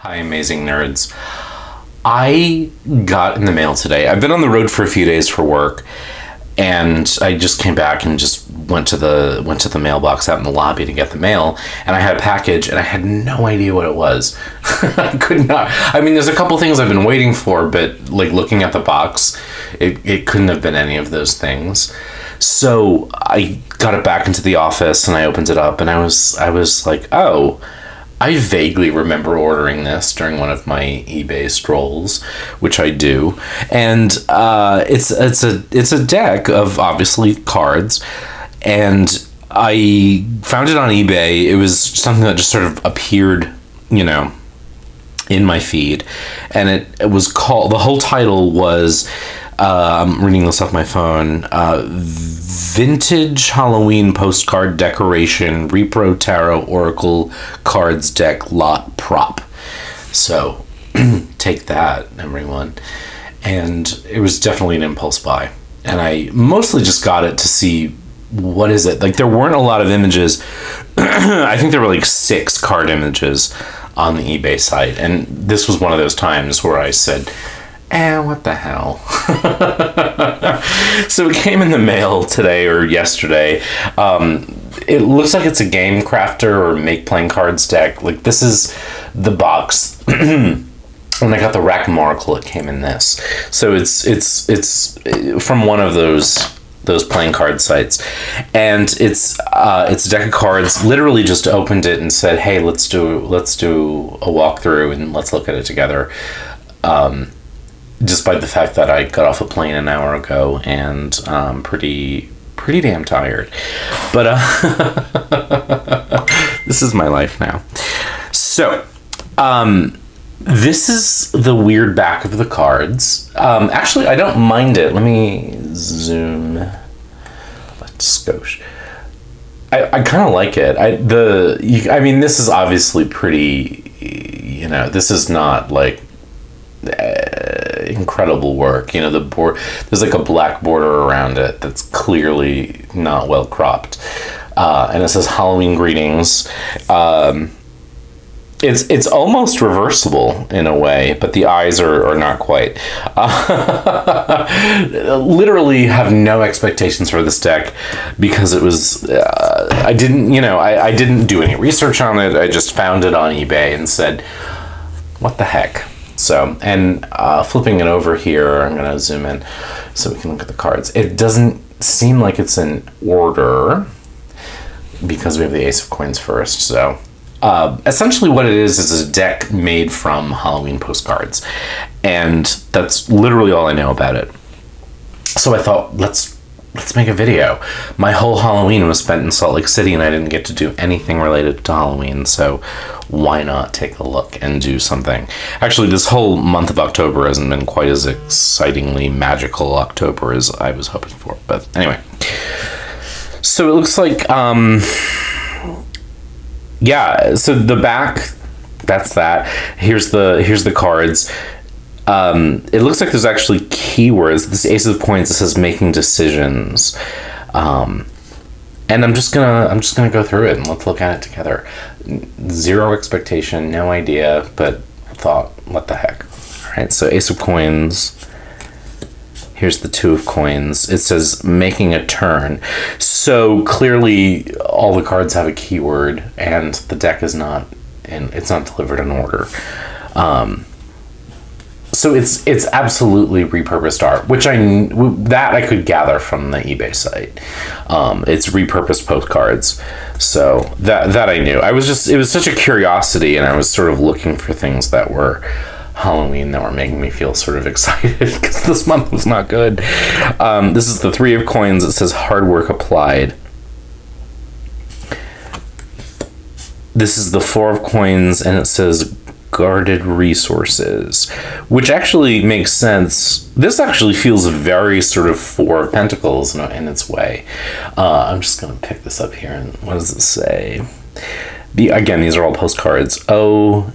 Hi, amazing nerds. I got in the mail today. I've been on the road for a few days for work, and I just came back and just went to the mailbox out in the lobby to get the mail, and I had a package, and I had no idea what it was. I could not. I mean, there's a couple things I've been waiting for, but like looking at the box, it couldn't have been any of those things. So I got it back into the office, and I opened it up, and I was like, oh, I vaguely remember ordering this during one of my eBay strolls, which I do, and it's a deck of obviously cards, and I found it on eBay. It was something that just sort of appeared, in my feed, and it was called. The whole title was. I'm reading this off my phone. Vintage Halloween Postcard Decoration Repro Tarot Oracle Cards Deck Lot Prop. So take that, everyone. And it was definitely an impulse buy. And I mostly just got it to see what is it. Like, there weren't a lot of images. I think there were like 6 card images on the eBay site. And this was one of those times where I said, what the hell? So it came in the mail today or yesterday. It looks like it's a Game Crafter or Make Playing Cards deck. Like, this is the box. When I got the Rack Oracle, it came in this. So it's from one of those playing card sites, and it's a deck of cards. Literally just opened it and said, "Hey, let's do a walkthrough and let's look at it together." Despite the fact that I got off a plane an hour ago and pretty damn tired. But this is my life now. So, this is the weird back of the cards. Actually, I don't mind it. Let me zoom. Let's skosh. I kind of like it. I mean, this is obviously pretty, this is not like incredible work. The board, there's like a black border around it that's clearly not well cropped, and it says Halloween greetings. It's almost reversible in a way, but the eyes are not quite. Literally have no expectations for this deck because it was I didn't do any research on it. I just found it on eBay and said, what the heck. So, and flipping it over here, I'm going to zoom in so we can look at the cards. It doesn't seem like it's in order because we have the Ace of Coins first. So, essentially what it is a deck made from Halloween postcards. And that's literally all I know about it. So I thought, let's make a video. My whole Halloween was spent in Salt Lake City, and I didn't get to do anything related to Halloween, so why not take a look and do something? Actually, this whole month of October hasn't been quite as excitingly magical October as I was hoping for, but anyway. So it looks like, yeah, so the back, that's that. Here's the cards. It looks like there's actually keywords. This Ace of Coins, it says making decisions. And I'm just gonna go through it and let's look at it together. Zero expectation, no idea, but thought, what the heck. All right, so Ace of Coins. Here's the Two of Coins. It says making a turn. So clearly all the cards have a keyword, and the deck is not, and it's not delivered in order. So it's absolutely repurposed art, which I could gather from the eBay site. It's repurposed postcards, so that I knew. It was such a curiosity, and I was sort of looking for things that were Halloween that were making me feel sort of excited because this month was not good. This is the Three of Coins. It says hard work applied. This is the Four of Coins, and it says guarded resources, which actually makes sense. This actually feels very sort of Four of Pentacles in its way. I'm just gonna pick this up here, and what does it say? Again, these are all postcards. Oh,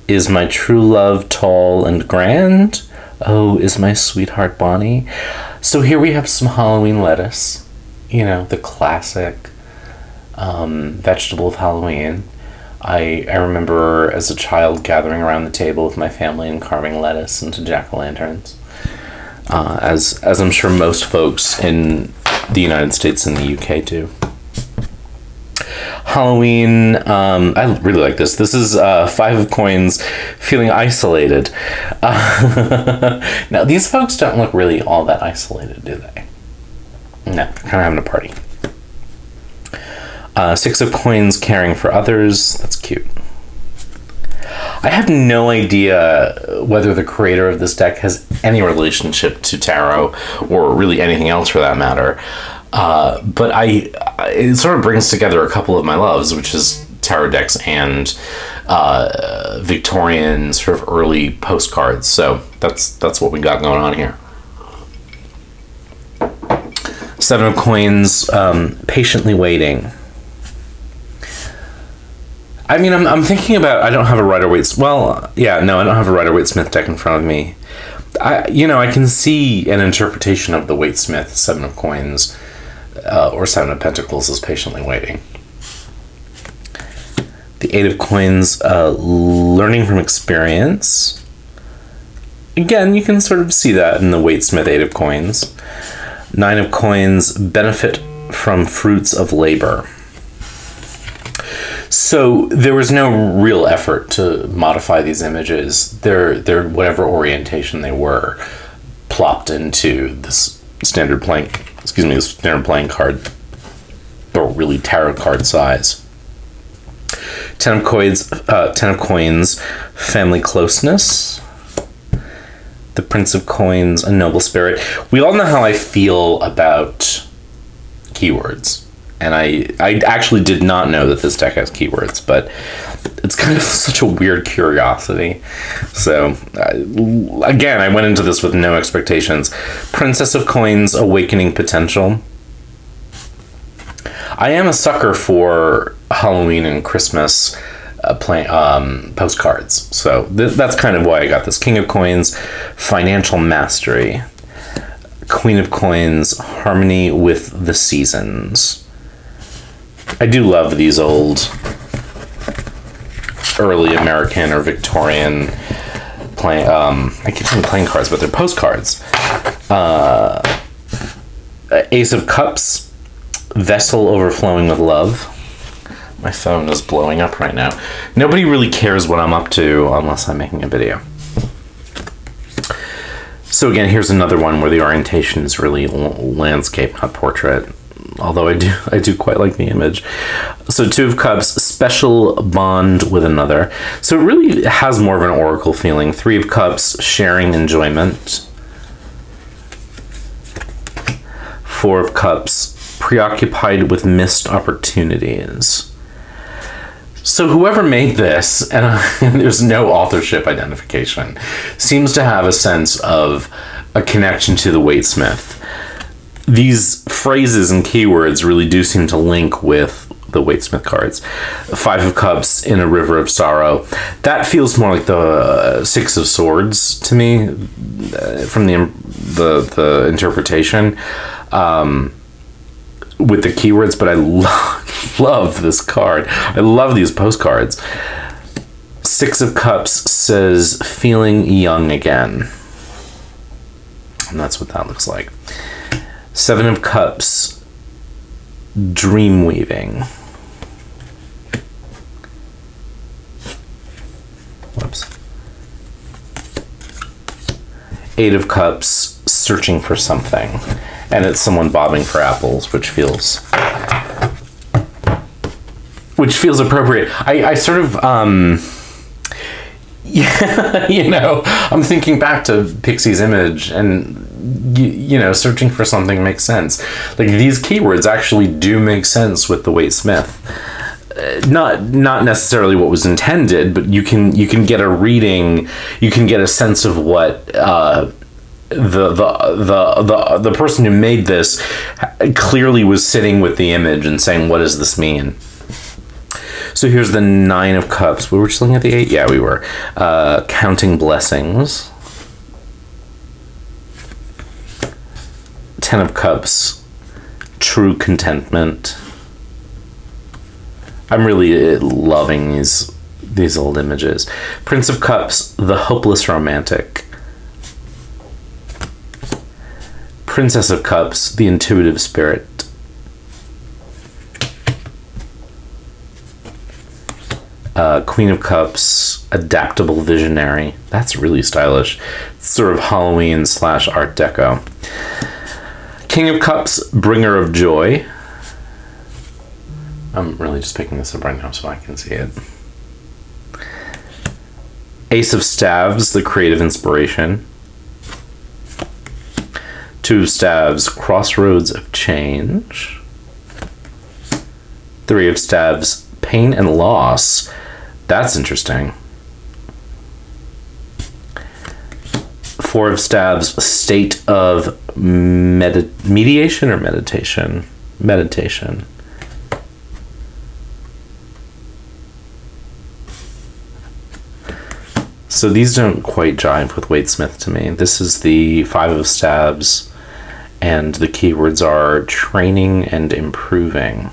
is my true love tall and grand? Oh, is my sweetheart bonny? So here we have some Halloween lettuce, the classic vegetable of Halloween. I remember as a child gathering around the table with my family and carving lettuce into jack-o'-lanterns. As I'm sure most folks in the United States and the UK do. Halloween, I really like this. This is 5 of coins, feeling isolated. Now, these folks don't look really all that isolated, do they? No, they're kind of having a party. 6 of coins, caring for others. That's cute. I have no idea whether the creator of this deck has any relationship to tarot, or really anything else for that matter. But it sort of brings together a couple of my loves, which is tarot decks and Victorian sort of early postcards. So that's what we got going on here. 7 of coins, patiently waiting. I mean, I'm thinking about, I don't have a Rider-Waite, well, yeah, no, I don't have a Rider-Waite-Smith deck in front of me. I can see an interpretation of the Waite-Smith 7 of coins, or 7 of pentacles as patiently waiting. The 8 of coins, learning from experience. Again, you can sort of see that in the Waite-Smith 8 of coins. 9 of coins, benefit from fruits of labor. So there was no real effort to modify these images. They're whatever orientation they were, plopped into this standard playing card, or really tarot card size. 10 of coins, family closeness. The Prince of Coins, a noble spirit. We all know how I feel about keywords. And I actually did not know that this deck has keywords, but it's kind of such a weird curiosity. So, again, I went into this with no expectations. Princess of Coins, awakening potential. I am a sucker for Halloween and Christmas postcards. So that's kind of why I got this. King of Coins, financial mastery. Queen of Coins, harmony with the seasons. I do love these old early American or Victorian I keep saying playing cards, but they're postcards. Ace of Cups, vessel overflowing with love. My phone is blowing up right now. Nobody really cares what I'm up to unless I'm making a video. So again, here's another one where the orientation is really landscape, not portrait. Although I do quite like the image. So 2 of Cups, special bond with another. So it really has more of an oracle feeling. 3 of Cups, sharing enjoyment. 4 of Cups, preoccupied with missed opportunities. So whoever made this, and there's no authorship identification, seems to have a sense of a connection to the Waite-Smith. These phrases and keywords really do seem to link with the Waite-Smith cards. 5 of Cups, in a river of sorrow. That feels more like the 6 of Swords to me, from the interpretation, with the keywords. But I love this card. I love these postcards. 6 of Cups says, feeling young again. And that's what that looks like. 7 of Cups, dream weaving. Whoops. 8 of Cups, searching for something. And it's someone bobbing for apples, which feels appropriate. I sort of, yeah, I'm thinking back to Pixie's image, and searching for something makes sense. Like, these keywords actually do make sense with the Waite-Smith. Not necessarily what was intended, but you can get a reading, you can get a sense of what the person who made this clearly was sitting with the image and saying, what does this mean? So here's the 9 of Cups. We were just looking at the 8? Yeah, we were. Counting blessings. 10 of Cups, true contentment. I'm really loving these old images. Prince of Cups, the hopeless romantic. Princess of Cups, the intuitive spirit. Queen of Cups, adaptable visionary. That's really stylish. It's sort of Halloween / Art Deco. King of Cups, bringer of joy. I'm really just picking this up right now so I can see it. Ace of Staves, the creative inspiration. Two of Staves, crossroads of change. Three of Staves, pain and loss. That's interesting. Four of Staves, state of mediation or meditation? Meditation. So these don't quite jive with Wade Smith to me. This is the Five of Staves, and the keywords are training and improving.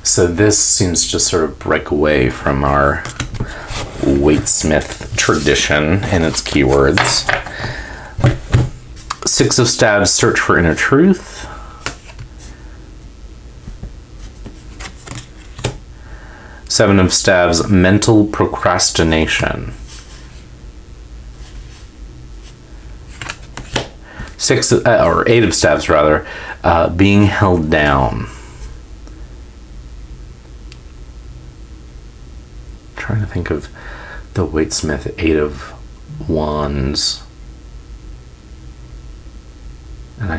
So this seems to sort of break away from our Wade Smith tradition and its keywords. Six of Staves, search for inner truth. Seven of Staves, mental procrastination. Eight of Staves, rather, being held down. Trying to think of the Wade Smith Eight of Wands, and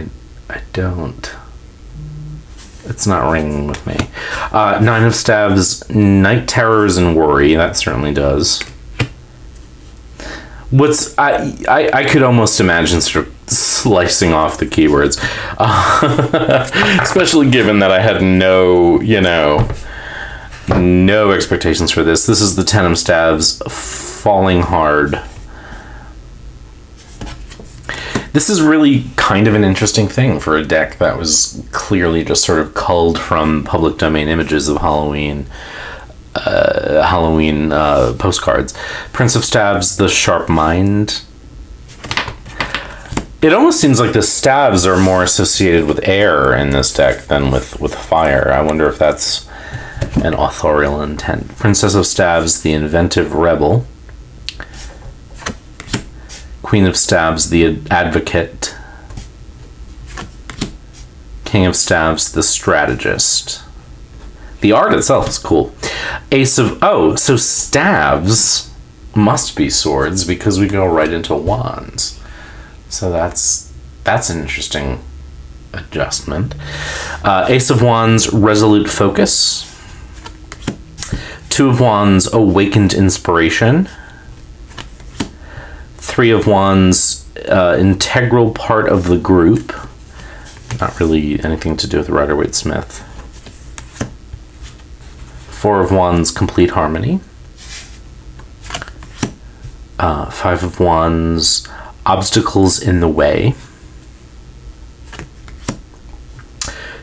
I don't. It's not ringing with me. Nine of Staves, night terrors and worry. That certainly does. I could almost imagine sort of slicing off the keywords, especially given that I had no expectations for this. This is the Ten of Staves, falling hard. This is really kind of an interesting thing for a deck that was clearly just sort of culled from public domain images of Halloween postcards. Prince of Staves, the sharp mind. It almost seems like the staves are more associated with air in this deck than with fire. I wonder if that's an authorial intent. Princess of Staves, the inventive rebel. Queen of Staves, the advocate. King of Staves, the strategist. The art itself is cool. Ace of... Oh, so staves must be swords because we go right into wands. So that's an interesting adjustment. Ace of Wands, resolute focus. Two of Wands, awakened inspiration. Three of Wands, integral part of the group. Not really anything to do with Rider Waite Smith. Four of Wands, complete harmony. Five of Wands, obstacles in the way.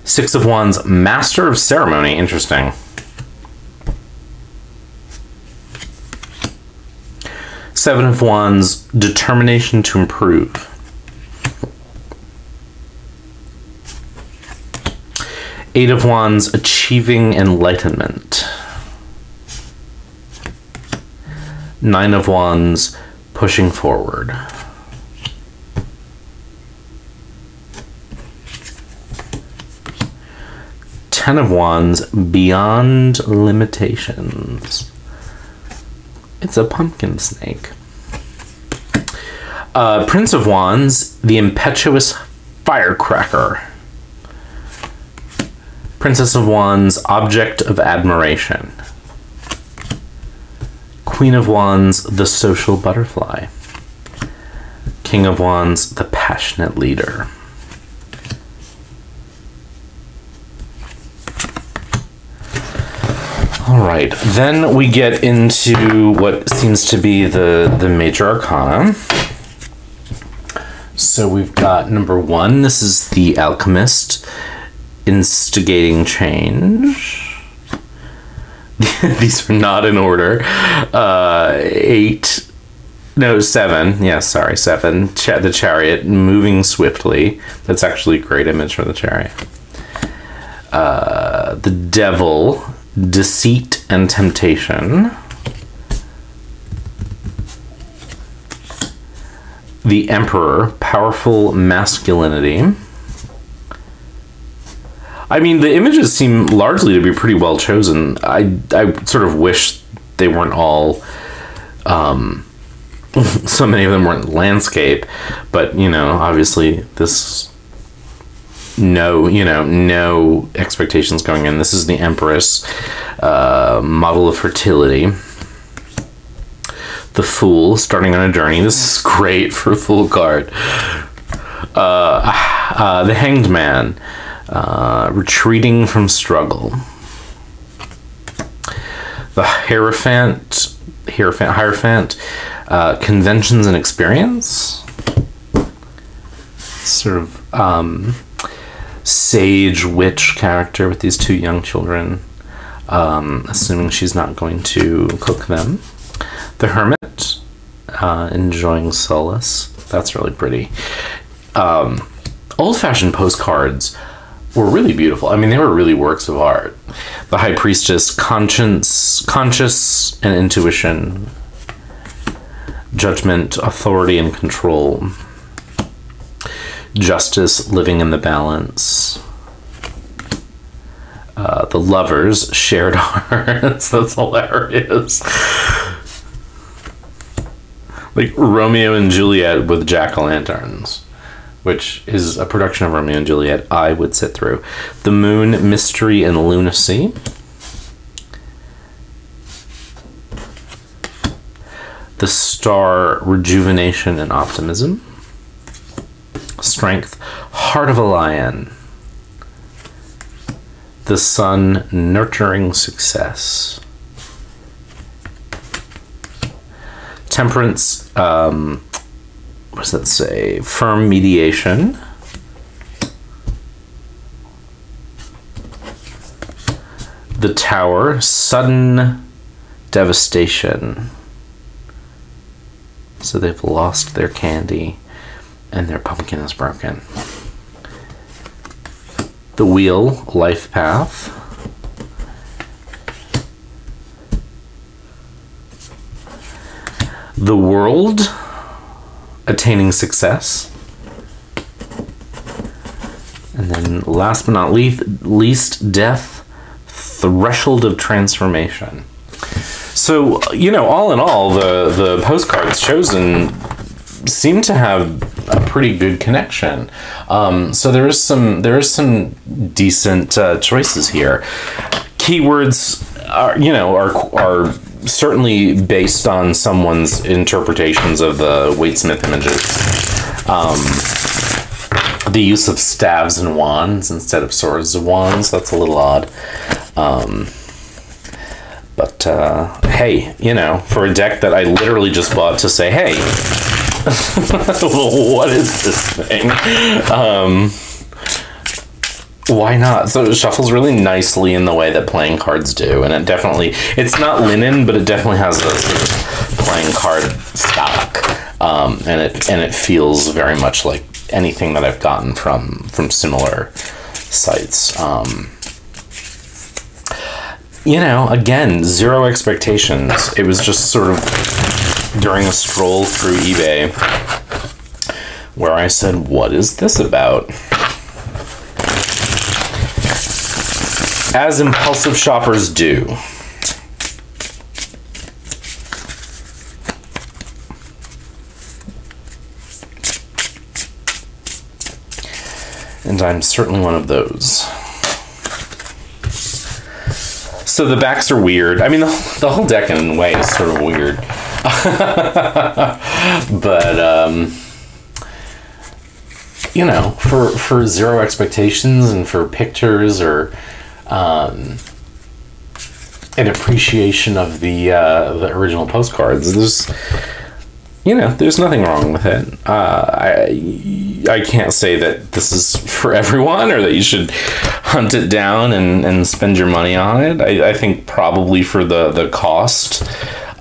Six of Wands, master of ceremony. Interesting. Seven of Wands, determination to improve. Eight of Wands, achieving enlightenment. Nine of Wands, pushing forward. Ten of Wands, beyond limitations. It's a pumpkin snake. Prince of Wands, the impetuous firecracker. Princess of Wands, object of admiration. Queen of Wands, the social butterfly. King of Wands, the passionate leader. All right, then we get into what seems to be the major arcana. So we've got number one. This is the Alchemist, instigating change. These are not in order. 7. Yeah, sorry, 7. The chariot moving swiftly. That's actually a great image for the chariot. The devil, deceit and temptation. The emperor, powerful masculinity. I mean, the images seem largely to be pretty well chosen. I sort of wish they weren't all, so many of them weren't landscape, but, you know, obviously this, no expectations going in. This is the Empress, model of fertility. The Fool, starting on a journey. This is great for a Fool card. The Hanged Man, retreating from struggle. The Hierophant, conventions and experience. Sort of sage witch character with these 2 young children, assuming she's not going to cook them. The Hermit, enjoying solace. That's really pretty. Old-fashioned postcards were really beautiful. I mean, they were really works of art. The High Priestess, conscious and intuition. Judgment, authority and control. Justice, living in the balance. The Lovers, shared hearts. That's hilarious. Like Romeo and Juliet with jack-o'-lanterns, which is a production of Romeo and Juliet I would sit through. The Moon, mystery and lunacy. The Star, rejuvenation and optimism. Strength, heart of a lion. The Sun, nurturing success. Temperance, what does that say? Firm mediation. The Tower, sudden devastation. So they've lost their candy and their pumpkin is broken. The Wheel, life path. The World, attaining success. And then last but not least, Death, threshold of transformation. So, you know, all in all, the postcards chosen seem to have a pretty good connection. So there is some decent choices here. Keywords are certainly based on someone's interpretations of the Waite-Smith images. The use of staves and wands instead of swords and wands, that's a little odd. But hey, you know, for a deck that I literally just bought to say, hey, what is this thing? Why not? So it shuffles really nicely in the way that playing cards do, and it's not linen, but it definitely has a sort of playing card stock, and it feels very much like anything that I've gotten from similar sites. You know, again, zero expectations. It was just sort of during a stroll through eBay where I said, what is this about? As impulsive shoppers do. And I'm certainly one of those. So the backs are weird. I mean, the whole deck in a way is sort of weird. But, you know, for zero expectations and for pictures or an appreciation of the original postcards, there's nothing wrong with it. I can't say that this is for everyone or that you should hunt it down and spend your money on it. I think probably for the cost,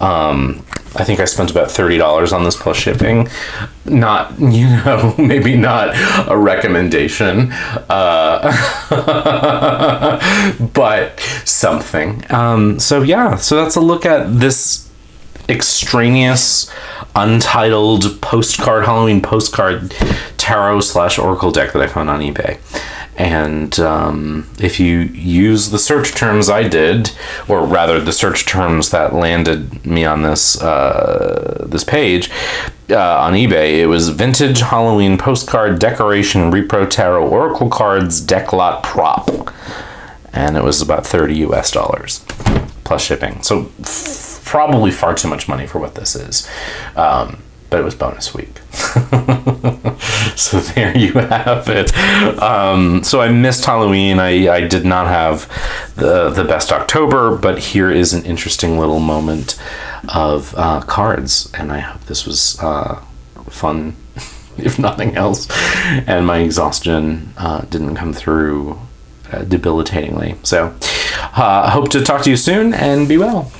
I think I spent about $30 on this plus shipping. Not, maybe not a recommendation, but something. So that's a look at this extraneous, untitled Halloween postcard tarot / oracle deck that I found on eBay. And if you use the search terms I did, or rather the search terms that landed me on this page on eBay, it was vintage Halloween postcard decoration repro tarot oracle cards deck lot prop, and it was about $30 US plus shipping. So probably far too much money for what this is. But it was bonus week. So there you have it. So I missed Halloween. I did not have the best October, but here is an interesting little moment of cards, and I hope this was fun, if nothing else, and my exhaustion didn't come through debilitatingly. So hope to talk to you soon, and be well.